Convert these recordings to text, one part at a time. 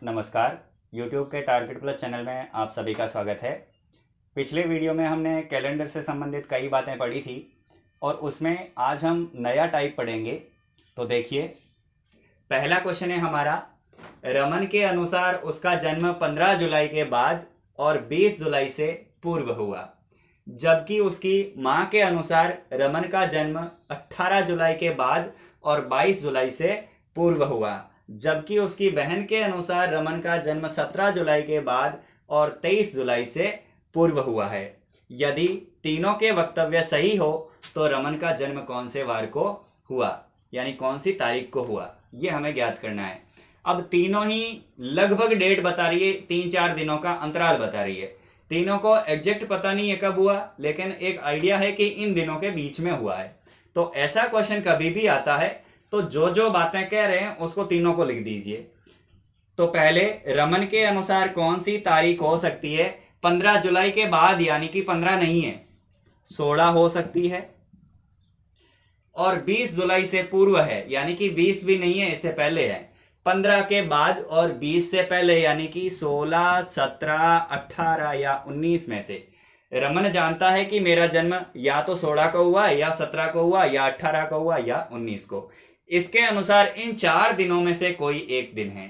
नमस्कार। YouTube के target plus channel में आप सभी का स्वागत है। पिछले वीडियो में हमने कैलेंडर से संबंधित कई बातें पढ़ी थी और उसमें आज हम नया टाइप पढ़ेंगे। तो देखिए, पहला क्वेश्चन है हमारा, रमन के अनुसार उसका जन्म 15 जुलाई के बाद और 20 जुलाई से पूर्व हुआ, जबकि उसकी माँ के अनुसार रमन का जन्म 18 जुलाई के बाद और 22 जुलाई से पूर्व हुआ, जबकि उसकी बहन के अनुसार रमन का जन्म 17 जुलाई के बाद और 23 जुलाई से पूर्व हुआ है। यदि तीनों के वक्तव्य सही हो तो रमन का जन्म कौन से वार को हुआ, यानी कौन सी तारीख को हुआ, ये हमें ज्ञात करना है। अब तीनों ही लगभग डेट बता रही है, 3-4 दिनों का अंतराल बता रही है। तीनों को एग्जैक्ट पता नहीं है कब हुआ, लेकिन एक आइडिया है कि इन दिनों के बीच में हुआ है। तो ऐसा क्वेश्चन कभी भी आता है तो जो जो बातें कह रहे हैं उसको तीनों को लिख दीजिए। तो पहले रमन के अनुसार कौन सी तारीख हो सकती है? 15 जुलाई के बाद, यानी कि 15 नहीं है, 16 हो सकती है। और 20 जुलाई से पूर्व है, यानी कि 20 भी नहीं है, इससे पहले है। 15 के बाद और 20 से पहले, यानी कि 16, 17, 18 या 19 में से रमन जानता है कि मेरा जन्म या तो 16 को हुआ, या 17 को हुआ, या 18 को हुआ, या 19 को। इसके अनुसार इन 4 दिनों में से कोई एक दिन है।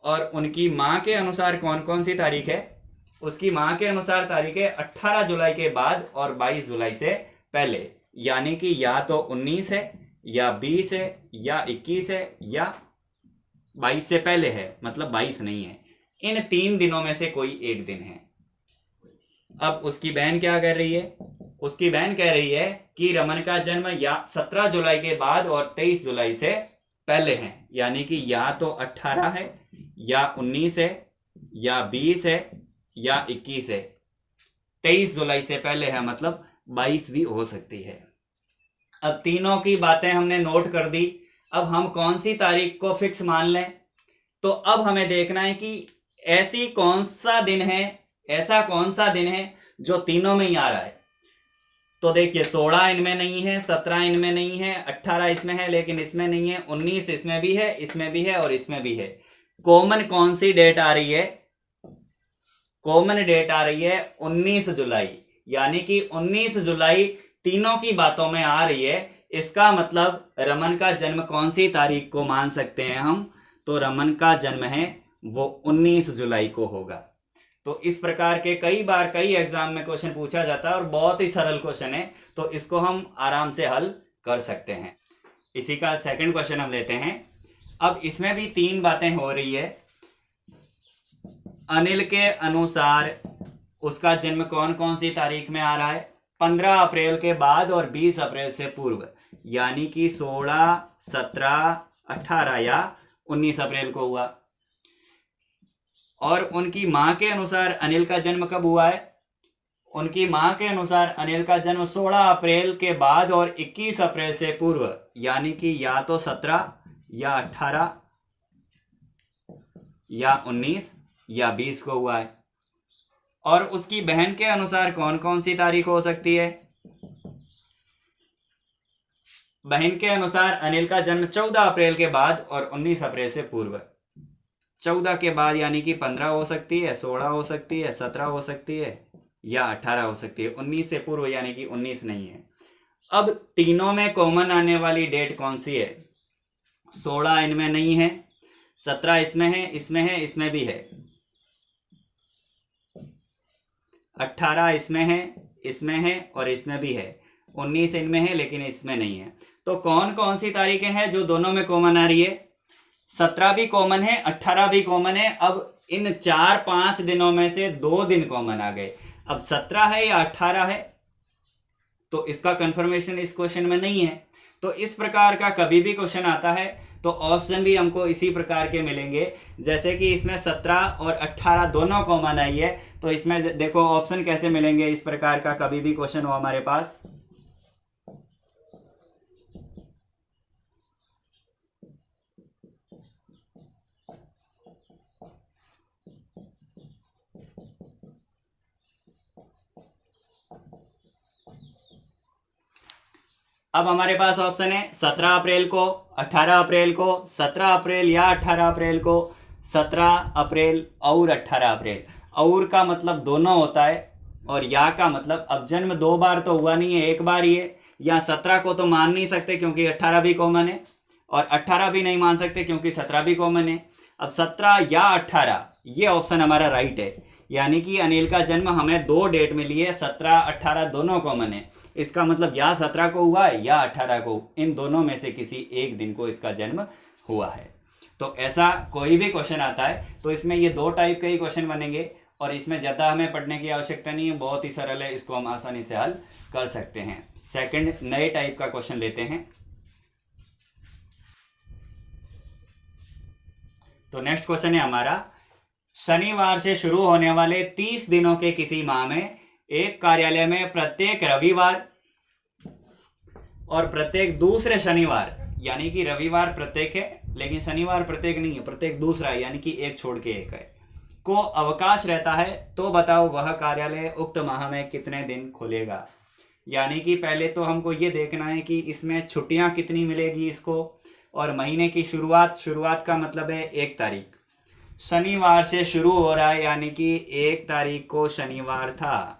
और उनकी मां के अनुसार कौन कौन सी तारीख है? उसकी मां के अनुसार तारीख है 18 जुलाई के बाद और 22 जुलाई से पहले, यानी कि या तो 19 है, या 20 है, या 21 है, या 22 से पहले है, मतलब 22 नहीं है। इन 3 दिनों में से कोई एक दिन है। अब उसकी बहन क्या कर रही है? उसकी बहन कह रही है कि रमन का जन्म या 17 जुलाई के बाद और 23 जुलाई से पहले है, यानी कि या तो 18 है, या 19 है, या 20 है, या 21 है। 23 जुलाई से पहले है, मतलब 22 भी हो सकती है। अब तीनों की बातें हमने नोट कर दी। अब हम कौन सी तारीख को फिक्स मान लें? तो अब हमें देखना है कि ऐसा कौन सा दिन है जो तीनों में ही आ रहा है। तो देखिए, 16 इनमें नहीं है, 17 इनमें नहीं है, 18 इसमें है लेकिन इसमें नहीं है, 19 इसमें भी है, इसमें भी है और इसमें भी है। कॉमन कौन सी डेट आ रही है? कॉमन डेट आ रही है 19 जुलाई, यानी कि 19 जुलाई तीनों की बातों में आ रही है। इसका मतलब रमन का जन्म कौन सी तारीख को मान सकते हैं हम? तो रमन का जन्म है वो 19 जुलाई को होगा। तो इस प्रकार के कई एग्जाम में क्वेश्चन पूछा जाता है और बहुत ही सरल क्वेश्चन है, तो इसको हम आराम से हल कर सकते हैं। इसी का सेकंड क्वेश्चन हम लेते हैं। अब इसमें भी 3 बातें हो रही है। अनिल के अनुसार उसका जन्म कौन कौन सी तारीख में आ रहा है? 15 अप्रैल के बाद और 20 अप्रैल से पूर्व, यानी कि 16, 17, 18 या 19 अप्रैल को हुआ। और उनकी मां के अनुसार अनिल का जन्म कब हुआ है? उनकी मां के अनुसार अनिल का जन्म 16 अप्रैल के बाद और 21 अप्रैल से पूर्व, यानी कि या तो 17, या 18, या 19, या 20 को हुआ है। और उसकी बहन के अनुसार कौन कौन सी तारीख हो सकती है? बहन के अनुसार अनिल का जन्म 14 अप्रैल के बाद और 19 अप्रैल से पूर्व। 14 के बाद यानी कि 15 हो सकती है, 16 हो सकती है, 17 हो सकती है, या 18 हो सकती है। 19 से पूर्व यानी कि 19 नहीं है। अब तीनों में कॉमन आने वाली डेट कौन सी है? 16 इनमें नहीं है, 17 इसमें है, इसमें है, इसमें भी है, 18 इसमें है, इसमें है और इसमें भी है, 19 इनमें है लेकिन इसमें नहीं है। तो कौन कौन सी तारीखें हैं जो दोनों में कॉमन आ रही है? 17 भी कॉमन है, 18 भी कॉमन है। अब इन 4-5 दिनों में से 2 दिन कॉमन आ गए। अब 17 है या 18 है, तो इसका कंफर्मेशन इस क्वेश्चन में नहीं है। तो इस प्रकार का कभी भी क्वेश्चन आता है तो ऑप्शन भी हमको इसी प्रकार के मिलेंगे। जैसे कि इसमें 17 और 18 दोनों कॉमन आई है, तो इसमें देखो ऑप्शन कैसे मिलेंगे। इस प्रकार का कभी भी क्वेश्चन हो हमारे पास, अब हमारे पास ऑप्शन है 17 अप्रैल को, 18 अप्रैल को, 17 अप्रैल या 18 अप्रैल को, 17 अप्रैल और 18 अप्रैल। और का मतलब दोनों होता है और या का मतलब, अब जन्म 2 बार तो हुआ नहीं है, 1 बार ही है। या 17 को तो मान नहीं सकते क्योंकि 18 भी कॉमन है, और 18 भी नहीं मान सकते क्योंकि 17 भी कॉमन है। अब 17 या 18 ये ऑप्शन हमारा राइट है, यानी कि अनिल का जन्म हमें 2 डेट मिली है, 17 18 दोनों कॉमन है। इसका मतलब या 17 को हुआ है या 18 को, इन दोनों में से किसी एक दिन को इसका जन्म हुआ है। तो ऐसा कोई भी क्वेश्चन आता है तो इसमें ये 2 टाइप के ही क्वेश्चन बनेंगे और इसमें ज़्यादा हमें पढ़ने की आवश्यकता नहीं है, बहुत ही सरल है, इसको हम आसानी से हल कर सकते हैं। सेकंड नए टाइप का क्वेश्चन लेते हैं। तो नेक्स्ट क्वेश्चन है हमारा, शनिवार से शुरू होने वाले 30 दिनों के किसी माह में एक कार्यालय में प्रत्येक रविवार और प्रत्येक दूसरे शनिवार, यानी कि रविवार प्रत्येक है लेकिन शनिवार प्रत्येक नहीं है, प्रत्येक दूसरा है, यानी कि एक छोड़ के एक है, को अवकाश रहता है, तो बताओ वह कार्यालय उक्त माह में कितने दिन खुलेगा। यानी कि पहले तो हमको ये देखना है कि इसमें छुट्टियां कितनी मिलेगी इसको, और महीने की शुरुआत का मतलब है 1 तारीख, शनिवार से शुरू हो रहा है यानी कि 1 तारीख को शनिवार था।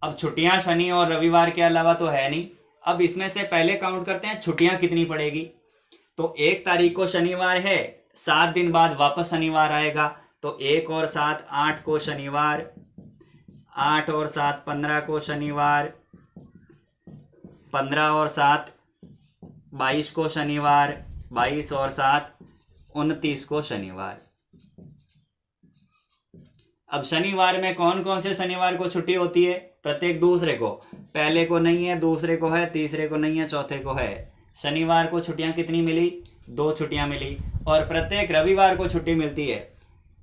अब छुट्टियां शनि और रविवार के अलावा तो है नहीं, अब इसमें से पहले काउंट करते हैं छुट्टियां कितनी पड़ेगी। तो 1 तारीख को शनिवार है, 7 दिन बाद वापस शनिवार आएगा, तो 1 और 7 8 को शनिवार, 8 और 7 15 को शनिवार, 15 और 7 22 को शनिवार, 22 और 7 29 को शनिवार। अब शनिवार में कौन कौन से शनिवार को छुट्टी होती है, प्रत्येक दूसरे को, पहले को नहीं है, दूसरे को है, तीसरे को नहीं है, चौथे को है। शनिवार को छुट्टियां कितनी मिली, 2 छुट्टियां मिली, और प्रत्येक रविवार को छुट्टी मिलती है।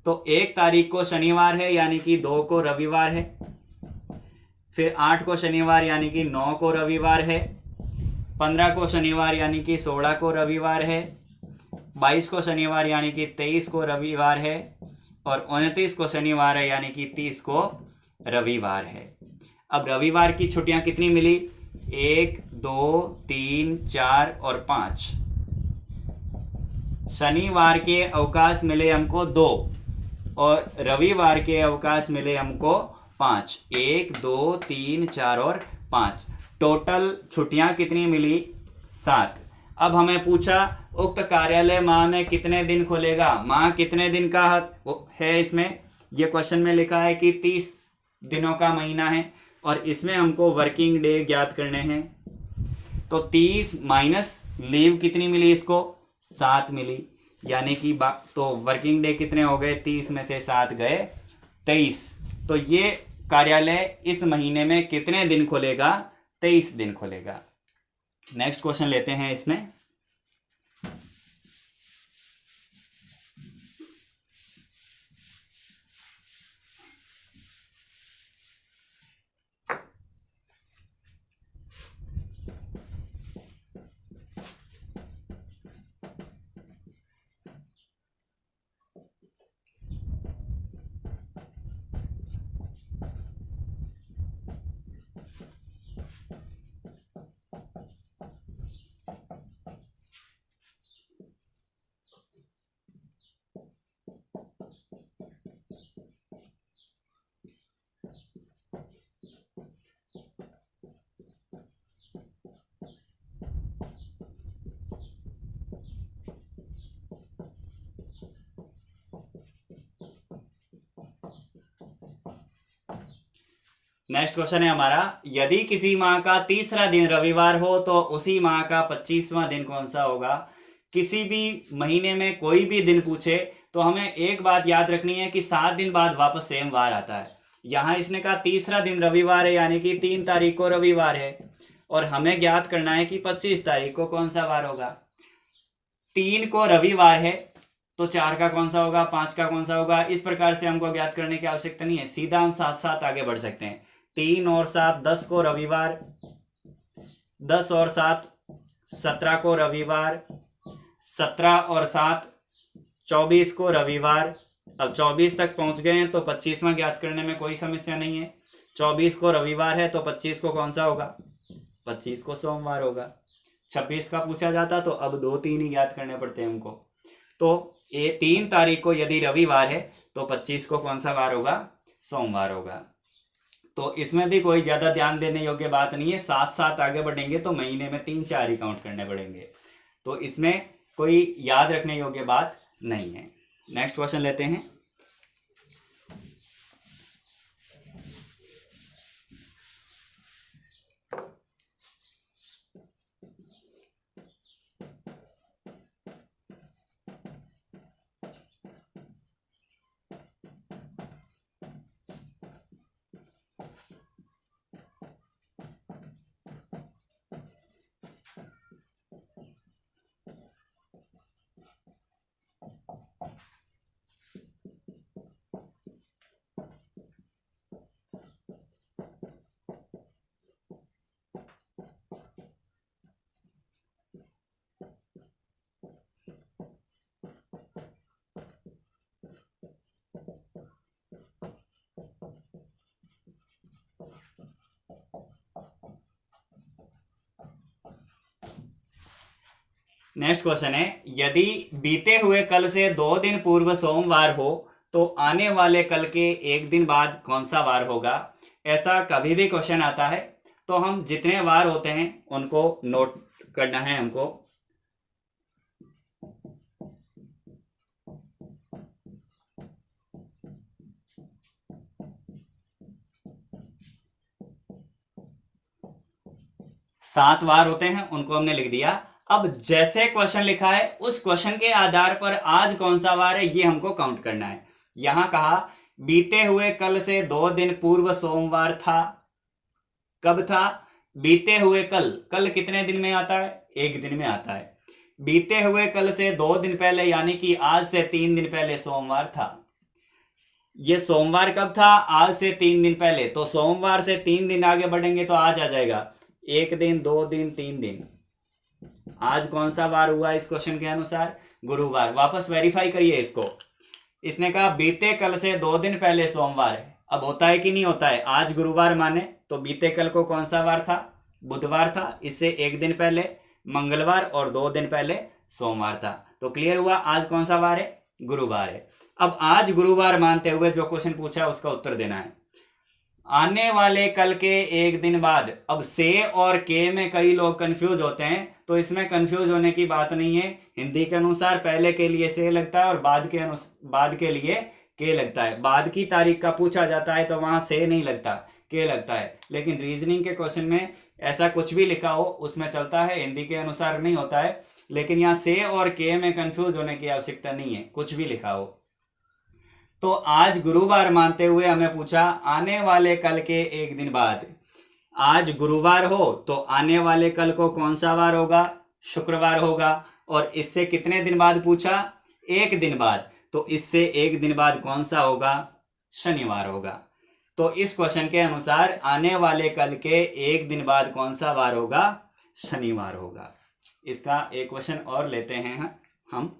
तो 1 तारीख को शनिवार है यानी कि 2 को रविवार है, फिर 8 को शनिवार यानी कि 9 को रविवार है, 15 को शनिवार यानी कि 16 को रविवार है, 22 को शनिवार यानी कि 23 को रविवार है, और 29 को शनिवार है यानी कि 30 को रविवार है। अब रविवार की छुट्टियां कितनी मिली, 1 2 3 4 और 5। शनिवार के अवकाश मिले हमको 2 और रविवार के अवकाश मिले हमको 5, 1 2 3 4 और 5, टोटल छुट्टियां कितनी मिली, 7। अब हमें पूछा उक्त कार्यालय माह में कितने दिन खुलेगा, माह कितने दिन का है, इसमें ये क्वेश्चन में लिखा है कि 30 दिनों का महीना है और इसमें हमको वर्किंग डे ज्ञात करने हैं। तो 30 माइनस लीव कितनी मिली इसको, 7 मिली, यानी कि तो वर्किंग डे कितने हो गए, 30 में से 7 गए 23। तो ये कार्यालय इस महीने में कितने दिन खुलेगा, 23 दिन खुलेगा। नेक्स्ट क्वेश्चन लेते हैं इसमें। नेक्स्ट क्वेश्चन है हमारा, यदि किसी माह का तीसरा दिन रविवार हो तो उसी माह का 25वां दिन कौन सा होगा। किसी भी महीने में कोई भी दिन पूछे तो हमें एक बात याद रखनी है कि 7 दिन बाद वापस सेम वार आता है। यहाँ इसने कहा तीसरा दिन रविवार है यानी कि 3 तारीख को रविवार है, और हमें ज्ञात करना है कि 25 तारीख को कौन सा वार होगा। 3 को रविवार है तो 4 का कौन सा होगा, 5 का कौन सा होगा। इस प्रकार से हमको ज्ञात करने की आवश्यकता नहीं है, सीधा हम साथ साथ आगे बढ़ सकते हैं। 3 और 7 10 को रविवार, 10 और 7 17 को रविवार, 17 और 7 24 को रविवार। अब 24 तक पहुंच गए हैं तो 25वां ज्ञात करने में कोई समस्या नहीं है। 24 को रविवार है तो 25 को कौन सा होगा, 25 को सोमवार होगा। 26 का पूछा जाता तो अब 2 3 ही ज्ञात करने पड़ते हैं हमको। तो 3 तारीख को यदि रविवार है तो 25 को कौन सा वार होगा? सोमवार होगा। तो इसमें भी कोई ज्यादा ध्यान देने योग्य बात नहीं है। साथ साथ आगे बढ़ेंगे तो महीने में 3-4 ही काउंट करने पड़ेंगे, तो इसमें कोई याद रखने योग्य बात नहीं है। नेक्स्ट क्वेश्चन लेते हैं। नेक्स्ट क्वेश्चन है, यदि बीते हुए कल से 2 दिन पूर्व सोमवार हो तो आने वाले कल के 1 दिन बाद कौन सा वार होगा? ऐसा कभी भी क्वेश्चन आता है तो हम जितने वार होते हैं उनको नोट करना है हमको। सात वार होते हैं, उनको हमने लिख दिया। अब जैसे क्वेश्चन लिखा है उस क्वेश्चन के आधार पर आज कौन सा वार है ये हमको काउंट करना है। यहां कहा बीते हुए कल से 2 दिन पूर्व सोमवार था। कब था? बीते हुए कल। कल कितने दिन में आता है? 1 दिन में आता है। बीते हुए कल से 2 दिन पहले यानी कि आज से 3 दिन पहले सोमवार था। ये सोमवार कब था? आज से 3 दिन पहले। तो सोमवार से 3 दिन आगे बढ़ेंगे तो आज आ जाएगा 1 दिन, 2 दिन, 3 दिन। आज कौन सा वार हुआ इस क्वेश्चन के अनुसार? गुरुवार। वापस वेरीफाई करिए इसको। इसने कहा बीते कल से 2 दिन पहले सोमवार है। अब होता है कि नहीं होता है? आज गुरुवार माने तो बीते कल को कौन सा वार था? बुधवार था। इससे 1 दिन पहले मंगलवार और 2 दिन पहले सोमवार था। तो क्लियर हुआ आज कौन सा वार है? गुरुवार है। अब आज गुरुवार मानते हुए जो क्वेश्चन पूछा उसका उत्तर देना है। आने वाले कल के 1 दिन बाद। अब से और के में कई लोग कंफ्यूज होते हैं, तो इसमें कंफ्यूज होने की बात नहीं है। हिंदी के अनुसार पहले के लिए से लगता है और बाद के लिए के लगता है। बाद की तारीख का पूछा जाता है तो वहां से नहीं लगता, के लगता है। लेकिन रीजनिंग के क्वेश्चन में ऐसा कुछ भी लिखा हो उसमें चलता है, हिंदी के अनुसार नहीं होता है। लेकिन यहाँ से और के में कंफ्यूज होने की आवश्यकता नहीं है, कुछ भी लिखा हो। तो आज गुरुवार मानते हुए हमें पूछा आने वाले कल के 1 दिन बाद। आज गुरुवार हो तो आने वाले कल को कौन सा वार होगा? शुक्रवार होगा। और इससे कितने दिन बाद पूछा? 1 दिन बाद। तो इससे 1 दिन बाद कौन सा होगा? शनिवार होगा। तो इस क्वेश्चन के अनुसार आने वाले कल के 1 दिन बाद कौन सा वार होगा? शनिवार होगा। इसका एक क्वेश्चन और लेते हैं हम।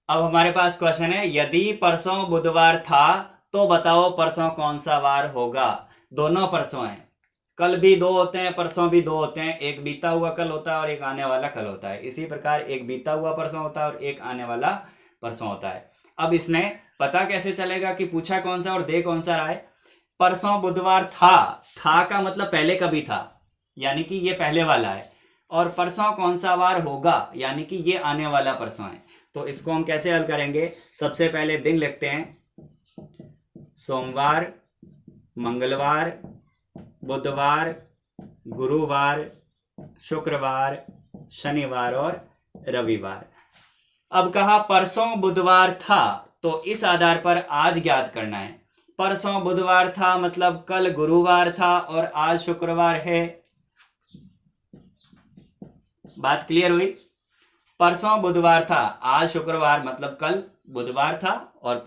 अब हमारे पास क्वेश्चन है, यदि परसों बुधवार था तो बताओ परसों कौन सा वार होगा? दोनों परसों हैं, कल भी 2 होते हैं, परसों भी 2 होते हैं। एक बीता हुआ कल होता है और एक आने वाला कल होता है। इसी प्रकार एक बीता हुआ परसों होता है और एक आने वाला परसों होता है। अब इसने पता कैसे चलेगा कि पूछा कौन सा और दे कौन सा रहा है? परसों बुधवार था का मतलब पहले कभी था, यानी कि ये पहले वाला है। और परसों कौन सा वार होगा यानी कि ये आने वाला परसों है। तो इसको हम कैसे हल करेंगे? सबसे पहले दिन लिखते हैं, सोमवार, मंगलवार, बुधवार, गुरुवार, शुक्रवार, शनिवार और रविवार। अब कहा परसों बुधवार था तो इस आधार पर आज ज्ञात करना है। परसों बुधवार था मतलब कल गुरुवार था और आज शुक्रवार है। बात क्लियर हुई? परसों बुधवार था, आज शुक्रवार मतलब कल बुधवार था और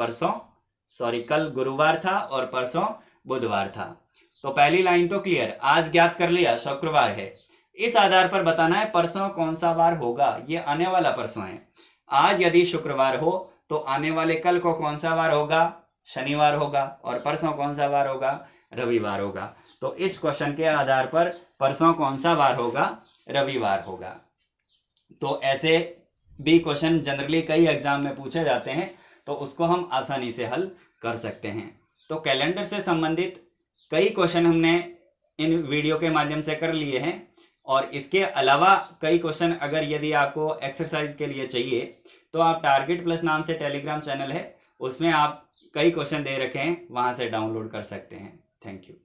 कल गुरुवार था और परसों बुधवार था। तो पहली लाइन तो क्लियर, आज ज्ञात कर लिया शुक्रवार है। इस आधार पर बताना है परसों कौन सा वार होगा, ये आने वाला परसों है। आज यदि शुक्रवार हो तो आने वाले कल को कौन सा वार होगा, शनिवार होगा, और परसों कौन सा वार होगा, रविवार होगा। तो इस क्वेश्चन के आधार पर परसों कौन सा वार होगा, रविवार होगा। तो ऐसे भी क्वेश्चन जनरली कई एग्जाम में पूछे जाते हैं, तो उसको हम आसानी से हल कर सकते हैं। तो कैलेंडर से संबंधित कई क्वेश्चन हमने इन वीडियो के माध्यम से कर लिए हैं, और इसके अलावा कई क्वेश्चन अगर यदि आपको एक्सरसाइज के लिए चाहिए तो आप टारगेट प्लस नाम से टेलीग्राम चैनल है, उसमें आप कई क्वेश्चन दे रखे हैं, वहां से डाउनलोड कर सकते हैं। Thank you.